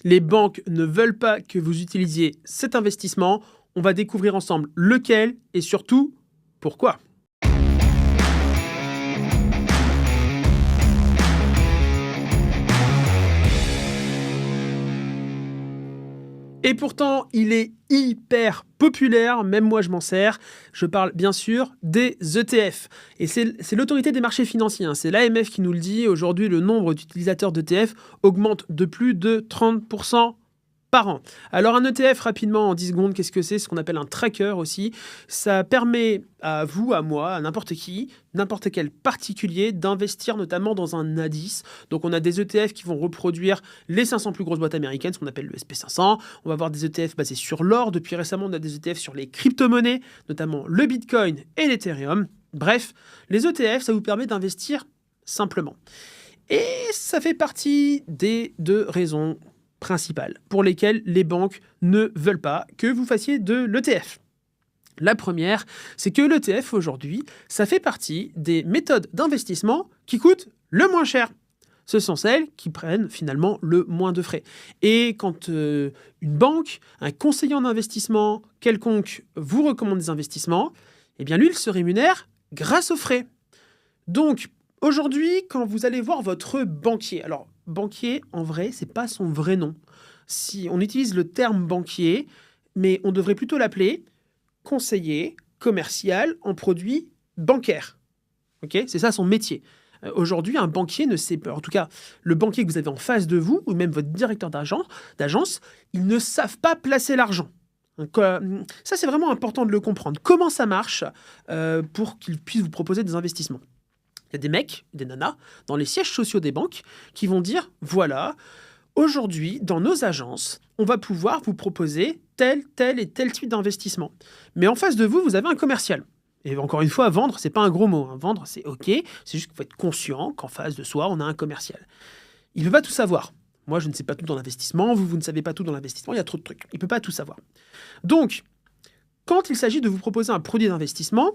Les banques ne veulent pas que vous utilisiez cet investissement. On va découvrir ensemble lequel et surtout pourquoi. Et pourtant, il est hyper populaire, même moi je m'en sers. Je parle bien sûr des ETF. Et c'est l'autorité des marchés financiers, c'est l'AMF qui nous le dit. Aujourd'hui, le nombre d'utilisateurs d'ETF augmente de plus de 30% par an. Alors un ETF, rapidement, en 10 secondes, qu'est-ce que c'est? Ce qu'on appelle un tracker aussi. Ça permet à vous, à moi, à n'importe qui, n'importe quel particulier, d'investir notamment dans un indice. Donc on a des ETF qui vont reproduire les 500 plus grosses boîtes américaines, ce qu'on appelle le SP500. On va avoir des ETF basés sur l'or. Depuis récemment, on a des ETF sur les crypto-monnaies, notamment le Bitcoin et l'Ethereum. Bref, les ETF, ça vous permet d'investir simplement. Et ça fait partie des 2 raisons principales pour lesquelles les banques ne veulent pas que vous fassiez de l'ETF. La première, c'est que l'ETF aujourd'hui, ça fait partie des méthodes d'investissement qui coûtent le moins cher. Ce sont celles qui prennent finalement le moins de frais. Et quand une banque, un conseiller en investissement quelconque vous recommande des investissements, eh bien lui, il se rémunère grâce aux frais. Donc, aujourd'hui, quand vous allez voir votre banquier, alors banquier, en vrai, c'est pas son vrai nom. Si on utilise le terme banquier, mais on devrait plutôt l'appeler conseiller commercial en produits bancaires. Ok, c'est ça son métier. Aujourd'hui, un banquier ne sait pas, en tout cas, le banquier que vous avez en face de vous, ou même votre directeur d'agence, ils ne savent pas placer l'argent. Donc, ça, c'est vraiment important de le comprendre. Comment ça marche pour qu'ils puissent vous proposer des investissements? Il y a des mecs, des nanas, dans les sièges sociaux des banques qui vont dire, voilà, aujourd'hui, dans nos agences, on va pouvoir vous proposer tel et tel type d'investissement. Mais en face de vous, vous avez un commercial. Et encore une fois, vendre, c'est pas un gros mot. Vendre, c'est OK, c'est juste qu'il faut être conscient qu'en face de soi, on a un commercial. Il ne peut pas tout savoir. Moi, je ne sais pas tout dans l'investissement, vous ne savez pas tout dans l'investissement, il y a trop de trucs. Il ne peut pas tout savoir. Donc, quand il s'agit de vous proposer un produit d'investissement,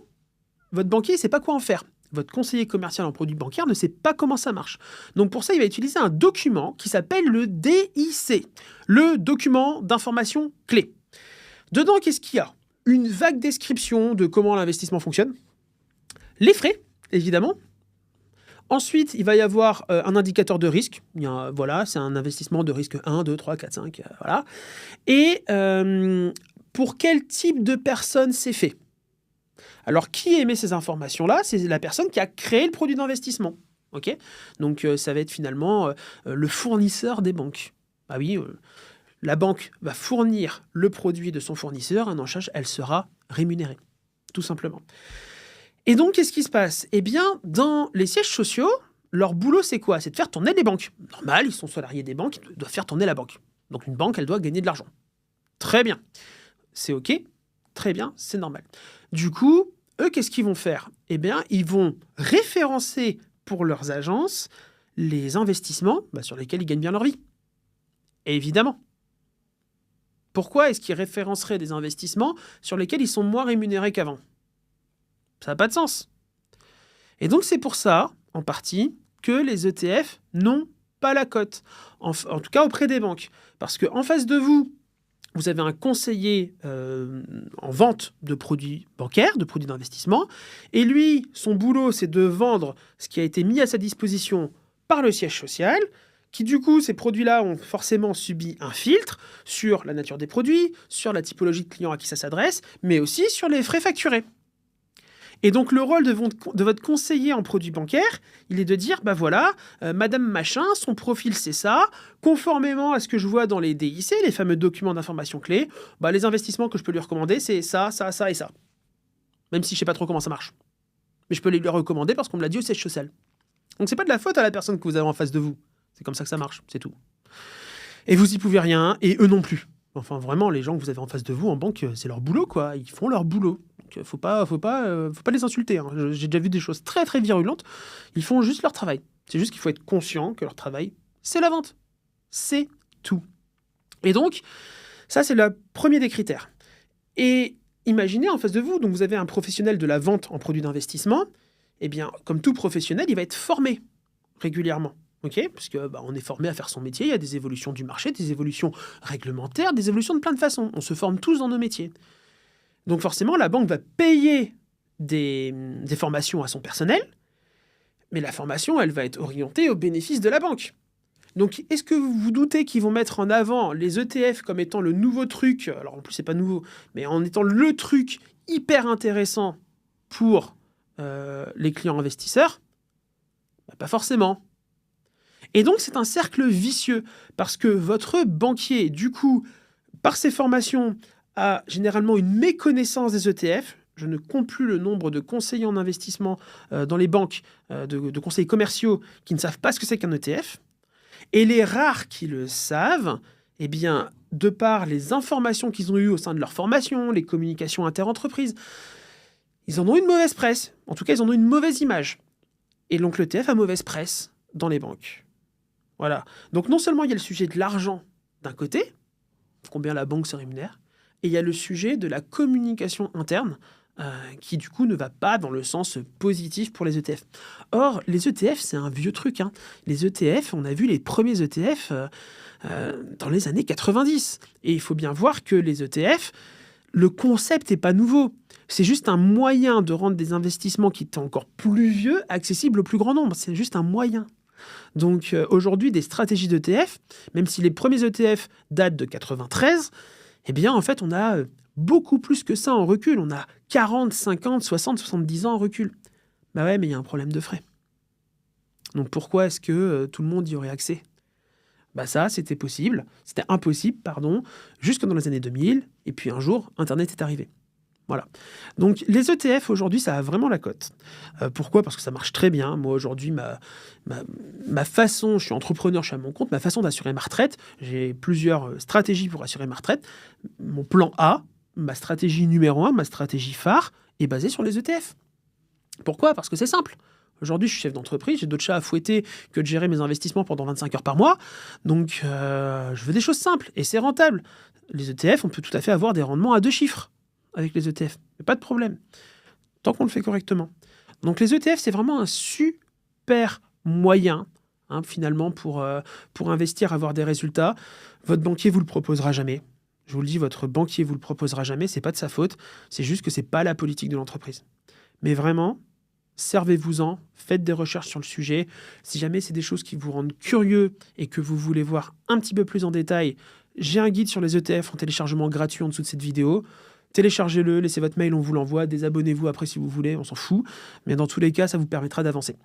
votre banquier ne sait pas quoi en faire. Votre conseiller commercial en produits bancaires ne sait pas comment ça marche. Donc pour ça, il va utiliser un document qui s'appelle le DIC, le document d'information clé. Dedans, qu'est-ce qu'il y a? Une vague description de comment l'investissement fonctionne, les frais, évidemment. Ensuite, il va y avoir un indicateur de risque. Voilà, c'est un investissement de risque 1, 2, 3, 4, 5. Voilà. Et pour quel type de personne c'est fait? Alors, qui émet ces informations-là? C'est la personne qui a créé le produit d'investissement. Okay, donc, ça va être finalement le fournisseur des banques. Ah oui, la banque va fournir le produit de son fournisseur, un en charge, elle sera rémunérée, tout simplement. Et donc, qu'est-ce qui se passe? Eh bien, dans les sièges sociaux, leur boulot, c'est quoi? C'est de faire tourner les banques. Normal, ils sont salariés des banques, ils doivent faire tourner la banque. Donc, une banque, elle doit gagner de l'argent. Très bien. C'est OK. Très bien, c'est normal. Du coup, eux, qu'est-ce qu'ils vont faire? Eh bien, ils vont référencer pour leurs agences les investissements sur lesquels ils gagnent bien leur vie. Et évidemment. Pourquoi est-ce qu'ils référenceraient des investissements sur lesquels ils sont moins rémunérés qu'avant? Ça n'a pas de sens. Et donc, c'est pour ça, en partie, que les ETF n'ont pas la cote. En tout cas, auprès des banques. Parce qu'en face de vous, vous avez un conseiller en vente de produits bancaires, de produits d'investissement, et lui, son boulot, c'est de vendre ce qui a été mis à sa disposition par le siège social, qui du coup, ces produits-là ont forcément subi un filtre sur la nature des produits, sur la typologie de clients à qui ça s'adresse, mais aussi sur les frais facturés. Et donc, le rôle de votre conseiller en produits bancaires, il est de dire, voilà, Madame Machin, son profil, c'est ça. Conformément à ce que je vois dans les DIC, les fameux documents d'information clés, les investissements que je peux lui recommander, c'est ça, ça, ça et ça. Même si je ne sais pas trop comment ça marche. Mais je peux les lui recommander parce qu'on me l'a dit au siège social. Donc, c'est pas de la faute à la personne que vous avez en face de vous. C'est comme ça que ça marche, c'est tout. Et vous y pouvez rien, et eux non plus. Enfin, vraiment, les gens que vous avez en face de vous en banque, c'est leur boulot, quoi. Ils font leur boulot. Donc, faut pas les insulter. J'ai déjà vu des choses très, très virulentes. Ils font juste leur travail. C'est juste qu'il faut être conscient que leur travail, c'est la vente. C'est tout. Et donc, ça, c'est le premier des critères. Et imaginez en face de vous, donc vous avez un professionnel de la vente en produits d'investissement. Eh bien, comme tout professionnel, il va être formé régulièrement. ok, parce que on est formé à faire son métier, il y a des évolutions du marché, des évolutions réglementaires, des évolutions de plein de façons. On se forme tous dans nos métiers. Donc forcément, la banque va payer des formations à son personnel, mais la formation, elle va être orientée au bénéfice de la banque. Donc, est-ce que vous vous doutez qu'ils vont mettre en avant les ETF comme étant le nouveau truc, alors en plus c'est pas nouveau, mais en étant le truc hyper intéressant pour les clients investisseurs? Pas forcément. Et donc c'est un cercle vicieux, parce que votre banquier, du coup, par ses formations, a généralement une méconnaissance des ETF. Je ne compte plus le nombre de conseillers en investissement dans les banques, de conseillers commerciaux qui ne savent pas ce que c'est qu'un ETF. Et les rares qui le savent, eh bien, de par les informations qu'ils ont eues au sein de leur formation, les communications interentreprises, ils en ont une mauvaise presse. En tout cas, ils en ont une mauvaise image. Et donc l'ETF a mauvaise presse dans les banques. Voilà. Donc non seulement il y a le sujet de l'argent d'un côté, combien la banque se rémunère, et il y a le sujet de la communication interne, qui du coup ne va pas dans le sens positif pour les ETF. Or, les ETF, c'est un vieux truc. Les ETF, on a vu les premiers ETF dans les années 90. Et il faut bien voir que les ETF, le concept n'est pas nouveau. C'est juste un moyen de rendre des investissements qui étaient encore plus vieux accessibles au plus grand nombre. C'est juste un moyen. Donc aujourd'hui, des stratégies d'ETF, même si les premiers ETF datent de 93, eh bien en fait, on a beaucoup plus que ça en recul. On a 40, 50, 60, 70 ans en recul. Bah ouais, mais il y a un problème de frais. Donc pourquoi est-ce que tout le monde y aurait accès? Bah ça, c'était impossible, jusque dans les années 2000, et puis un jour, Internet est arrivé. Voilà. Donc les ETF, aujourd'hui, ça a vraiment la cote. Pourquoi? Parce que ça marche très bien. Moi, aujourd'hui, ma façon, je suis entrepreneur, je suis à mon compte, ma façon d'assurer ma retraite, j'ai plusieurs stratégies pour assurer ma retraite. Mon plan A, ma stratégie numéro 1, ma stratégie phare, est basée sur les ETF. Pourquoi? Parce que c'est simple. Aujourd'hui, je suis chef d'entreprise, j'ai d'autres chats à fouetter que de gérer mes investissements pendant 25 heures par mois. Donc, je veux des choses simples et c'est rentable. Les ETF, on peut tout à fait avoir des rendements à 2 chiffres avec les ETF. Mais pas de problème, tant qu'on le fait correctement. Donc, les ETF, c'est vraiment un super moyen, finalement, pour investir, avoir des résultats. Votre banquier vous le proposera jamais. Je vous le dis, votre banquier vous le proposera jamais. C'est pas de sa faute. C'est juste que c'est pas la politique de l'entreprise. Mais vraiment, servez-vous-en, faites des recherches sur le sujet. Si jamais c'est des choses qui vous rendent curieux et que vous voulez voir un petit peu plus en détail, j'ai un guide sur les ETF en téléchargement gratuit en dessous de cette vidéo. Téléchargez-le, laissez votre mail, on vous l'envoie. Désabonnez-vous après si vous voulez, on s'en fout. Mais dans tous les cas, ça vous permettra d'avancer.